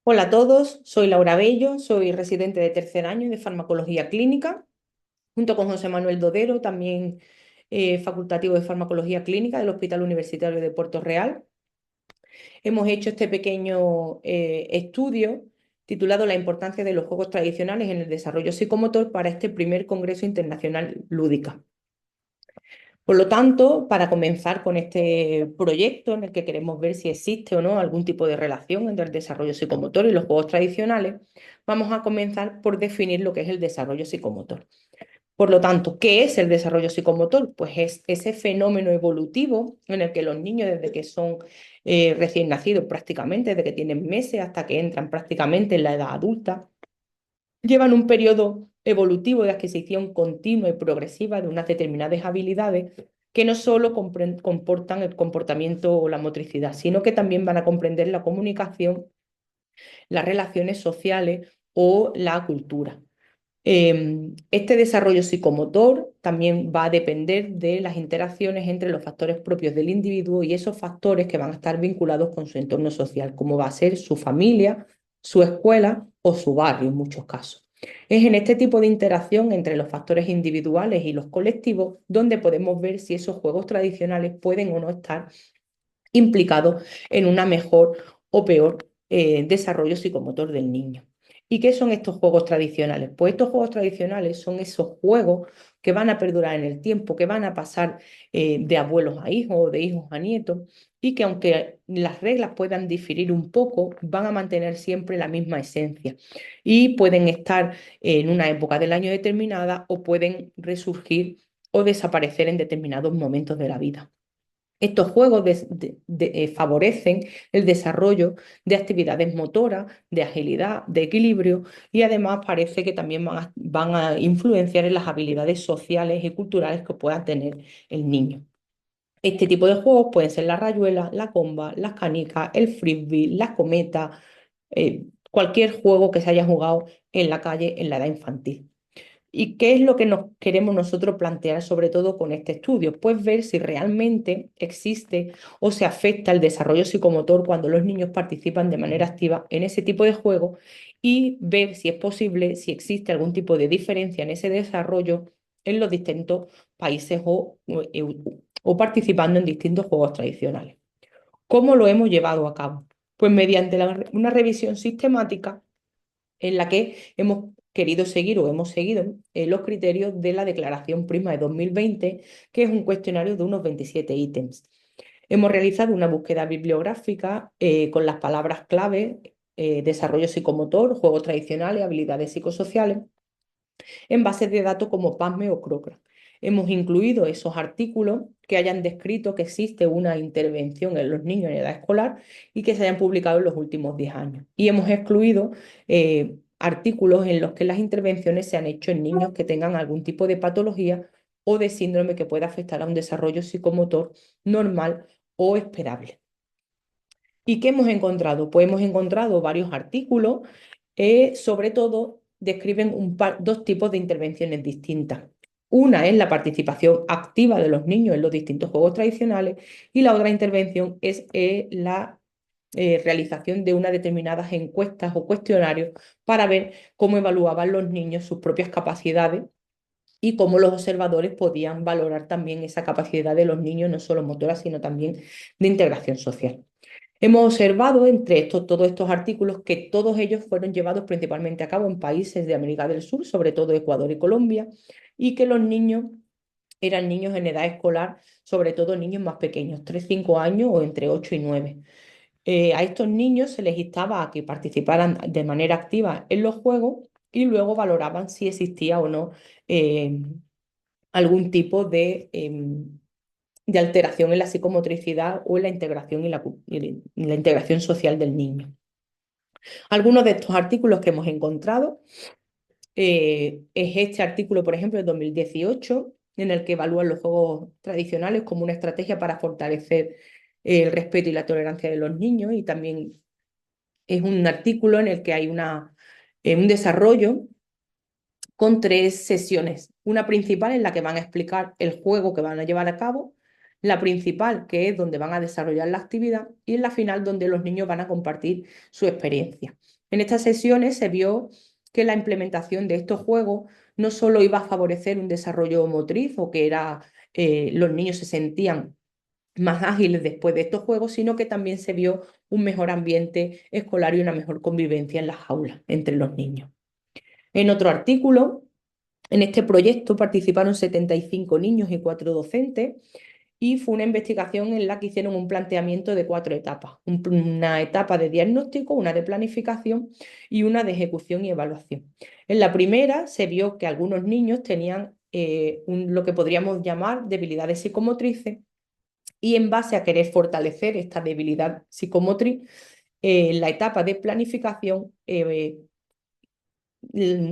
Hola a todos, soy Laura Bello, soy residente de tercer año de farmacología clínica, junto con José Manuel Dodero, también facultativo de farmacología clínica del Hospital Universitario de Puerto Real. Hemos hecho este pequeño estudio titulado La importancia de los juegos tradicionales en el desarrollo psicomotor para este primer Congreso Internacional Lúdica. Por lo tanto, para comenzar con este proyecto en el que queremos ver si existe o no algún tipo de relación entre el desarrollo psicomotor y los juegos tradicionales, vamos a comenzar por definir lo que es el desarrollo psicomotor. Por lo tanto, ¿qué es el desarrollo psicomotor? Pues es ese fenómeno evolutivo en el que los niños, desde que son recién nacidos prácticamente, desde que tienen meses hasta que entran prácticamente en la edad adulta, llevan un periodo evolutivo de adquisición continua y progresiva de unas determinadas habilidades que no solo comportan el comportamiento o la motricidad, sino que también van a comprender la comunicación, las relaciones sociales o la cultura. Este desarrollo psicomotor también va a depender de las interacciones entre los factores propios del individuo y esos factores que van a estar vinculados con su entorno social, como va a ser su familia, su escuela o su barrio en muchos casos. Es en este tipo de interacción entre los factores individuales y los colectivos donde podemos ver si esos juegos tradicionales pueden o no estar implicados en una mejor o peor desarrollo psicomotor del niño. ¿Y qué son estos juegos tradicionales? Pues estos juegos tradicionales son esos juegos que van a perdurar en el tiempo, que van a pasar de abuelos a hijos o de hijos a nietos y que aunque las reglas puedan diferir un poco, van a mantener siempre la misma esencia y pueden estar en una época del año determinada o pueden resurgir o desaparecer en determinados momentos de la vida. Estos juegos favorecen el desarrollo de actividades motoras, de agilidad, de equilibrio y además parece que también van a influenciar en las habilidades sociales y culturales que pueda tener el niño. Este tipo de juegos pueden ser la rayuela, la comba, las canicas, el frisbee, las cometas, cualquier juego que se haya jugado en la calle en la edad infantil. ¿Y qué es lo que nos queremos nosotros plantear, sobre todo con este estudio? Pues ver si realmente existe o se afecta el desarrollo psicomotor cuando los niños participan de manera activa en ese tipo de juego y ver si es posible, si existe algún tipo de diferencia en ese desarrollo en los distintos países o participando en distintos juegos tradicionales. ¿Cómo lo hemos llevado a cabo? Pues mediante una revisión sistemática en la que hemos querido seguir o hemos seguido los criterios de la Declaración Prima de 2020, que es un cuestionario de unos 27 ítems. Hemos realizado una búsqueda bibliográfica con las palabras clave, desarrollo psicomotor, juegos tradicionales, habilidades psicosociales, en bases de datos como PubMed o Cochrane. Hemos incluido esos artículos que hayan descrito que existe una intervención en los niños en edad escolar y que se hayan publicado en los últimos 10 años. Y hemos excluido artículos en los que las intervenciones se han hecho en niños que tengan algún tipo de patología o de síndrome que pueda afectar a un desarrollo psicomotor normal o esperable. ¿Y qué hemos encontrado? Pues hemos encontrado varios artículos, sobre todo describen dos tipos de intervenciones distintas. Una es la participación activa de los niños en los distintos juegos tradicionales y la otra intervención es la realización de unas determinadas encuestas o cuestionarios para ver cómo evaluaban los niños sus propias capacidades y cómo los observadores podían valorar también esa capacidad de los niños, no solo motora, sino también de integración social. Hemos observado entre todos estos artículos que todos ellos fueron llevados principalmente a cabo en países de América del Sur, sobre todo Ecuador y Colombia, y que los niños eran niños en edad escolar, sobre todo niños más pequeños, 3, 5 años o entre 8 y 9. A estos niños se les instaba a que participaran de manera activa en los juegos y luego valoraban si existía o no eh, algún tipo de alteración en la psicomotricidad o en la integración y la integración social del niño. Algunos de estos artículos que hemos encontrado es este artículo, por ejemplo, de 2018, en el que evalúan los juegos tradicionales como una estrategia para fortalecer el respeto y la tolerancia de los niños, y también es un artículo en el que hay un desarrollo con 3 sesiones. Una principal en la que van a explicar el juego que van a llevar a cabo, la principal, que es donde van a desarrollar la actividad, y en la final, donde los niños van a compartir su experiencia. En estas sesiones se vio que la implementación de estos juegos no solo iba a favorecer un desarrollo motriz o que los niños se sentían más ágiles después de estos juegos, sino que también se vio un mejor ambiente escolar y una mejor convivencia en las aulas entre los niños. En otro artículo, en este proyecto participaron 75 niños y 4 docentes y fue una investigación en la que hicieron un planteamiento de 4 etapas. Una etapa de diagnóstico, una de planificación y una de ejecución y evaluación. En la primera se vio que algunos niños tenían lo que podríamos llamar debilidades psicomotrices y en base a querer fortalecer esta debilidad psicomotriz, en la etapa de planificación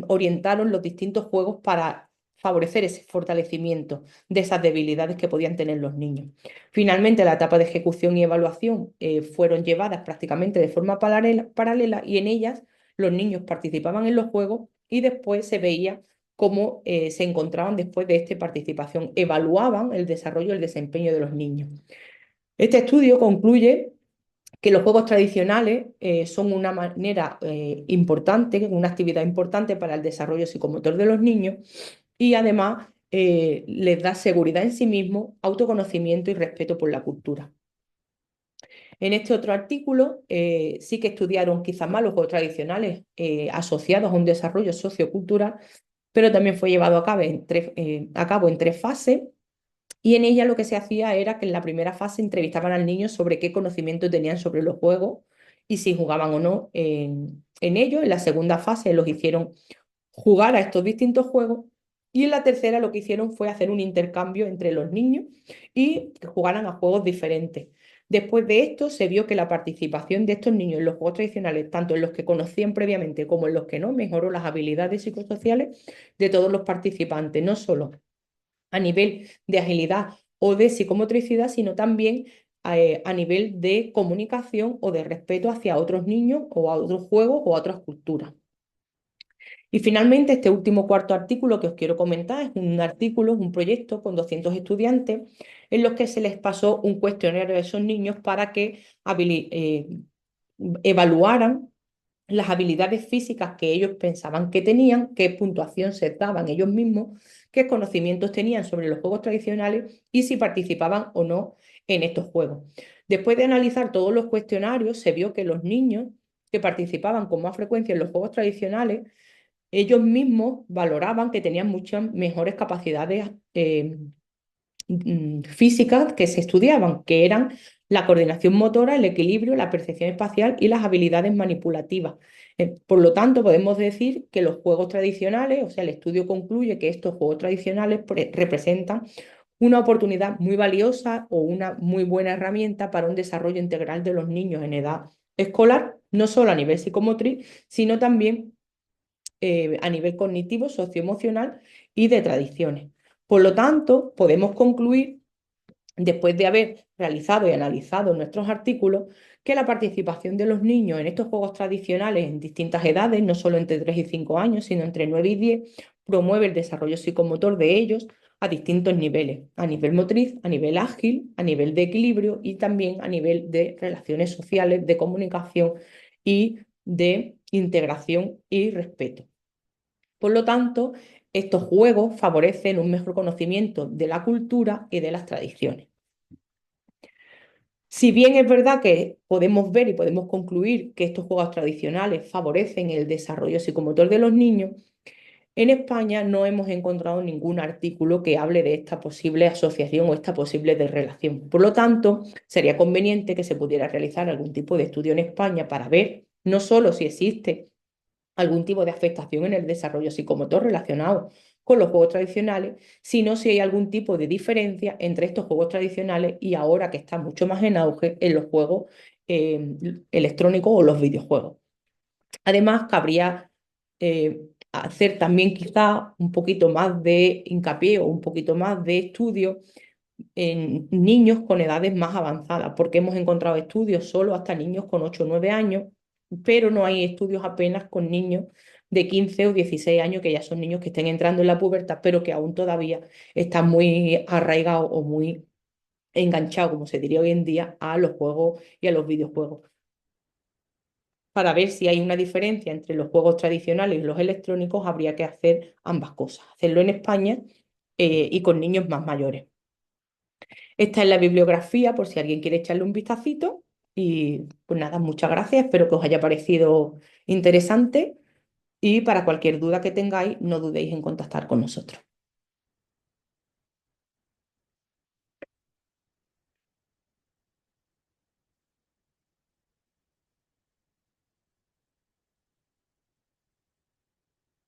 orientaron los distintos juegos para favorecer ese fortalecimiento de esas debilidades que podían tener los niños. Finalmente, la etapa de ejecución y evaluación fueron llevadas prácticamente de forma paralela y en ellas los niños participaban en los juegos y después se veía cómo se encontraban después de esta participación, evaluaban el desarrollo y el desempeño de los niños. Este estudio concluye que los juegos tradicionales son una manera importante, una actividad importante para el desarrollo psicomotor de los niños y además les da seguridad en sí mismos, autoconocimiento y respeto por la cultura. En este otro artículo sí que estudiaron quizás más los juegos tradicionales asociados a un desarrollo sociocultural, pero también fue llevado a cabo en 3 fases. Y en ella lo que se hacía era que en la primera fase entrevistaban al niño sobre qué conocimiento tenían sobre los juegos y si jugaban o no en ellos. En la segunda fase los hicieron jugar a estos distintos juegos y en la tercera lo que hicieron fue hacer un intercambio entre los niños y que jugaran a juegos diferentes. Después de esto se vio que la participación de estos niños en los juegos tradicionales, tanto en los que conocían previamente como en los que no, mejoró las habilidades psicosociales de todos los participantes, no solo a nivel de agilidad o de psicomotricidad, sino también a nivel de comunicación o de respeto hacia otros niños o a otros juegos o a otras culturas. Y finalmente, este último cuarto artículo que os quiero comentar es un artículo, un proyecto con 200 estudiantes en los que se les pasó un cuestionario a esos niños para que evaluaran las habilidades físicas que ellos pensaban que tenían, qué puntuación se daban ellos mismos, qué conocimientos tenían sobre los juegos tradicionales y si participaban o no en estos juegos. Después de analizar todos los cuestionarios, se vio que los niños que participaban con más frecuencia en los juegos tradicionales, ellos mismos valoraban que tenían muchas mejores capacidades físicas que se estudiaban, que eran la coordinación motora, el equilibrio, la percepción espacial y las habilidades manipulativas. Por lo tanto, podemos decir que los juegos tradicionales, o sea, el estudio concluye que estos juegos tradicionales representan una oportunidad muy valiosa o una muy buena herramienta para un desarrollo integral de los niños en edad escolar, no solo a nivel psicomotriz, sino también a nivel cognitivo, socioemocional y de tradiciones. Por lo tanto, podemos concluir, después de haber realizado y analizado nuestros artículos, que la participación de los niños en estos juegos tradicionales en distintas edades, no solo entre 3 y 5 años, sino entre 9 y 10, promueve el desarrollo psicomotor de ellos a distintos niveles, a nivel motriz, a nivel ágil, a nivel de equilibrio y también a nivel de relaciones sociales, de comunicación y de integración y respeto. Por lo tanto, estos juegos favorecen un mejor conocimiento de la cultura y de las tradiciones. Si bien es verdad que podemos ver y podemos concluir que estos juegos tradicionales favorecen el desarrollo psicomotor de los niños, en España no hemos encontrado ningún artículo que hable de esta posible asociación o esta posible relación. Por lo tanto, sería conveniente que se pudiera realizar algún tipo de estudio en España para ver no solo si existe algún tipo de afectación en el desarrollo psicomotor relacionado con los juegos tradicionales, sino si hay algún tipo de diferencia entre estos juegos tradicionales y ahora que está mucho más en auge en los juegos electrónicos o los videojuegos. Además, cabría hacer también quizá un poquito más de hincapié o un poquito más de estudio en niños con edades más avanzadas, porque hemos encontrado estudios solo hasta niños con 8 o 9 años, pero no hay estudios apenas con niños de 15 o 16 años, que ya son niños que estén entrando en la pubertad, pero que aún todavía están muy arraigados o muy enganchado, como se diría hoy en día, a los juegos y a los videojuegos, para ver si hay una diferencia entre los juegos tradicionales y los electrónicos, habría que hacer ambas cosas, hacerlo en España y con niños más mayores. Esta es la bibliografía por si alguien quiere echarle un vistacito. Y pues nada, muchas gracias, espero que os haya parecido interesante y para cualquier duda que tengáis, no dudéis en contactar con nosotros.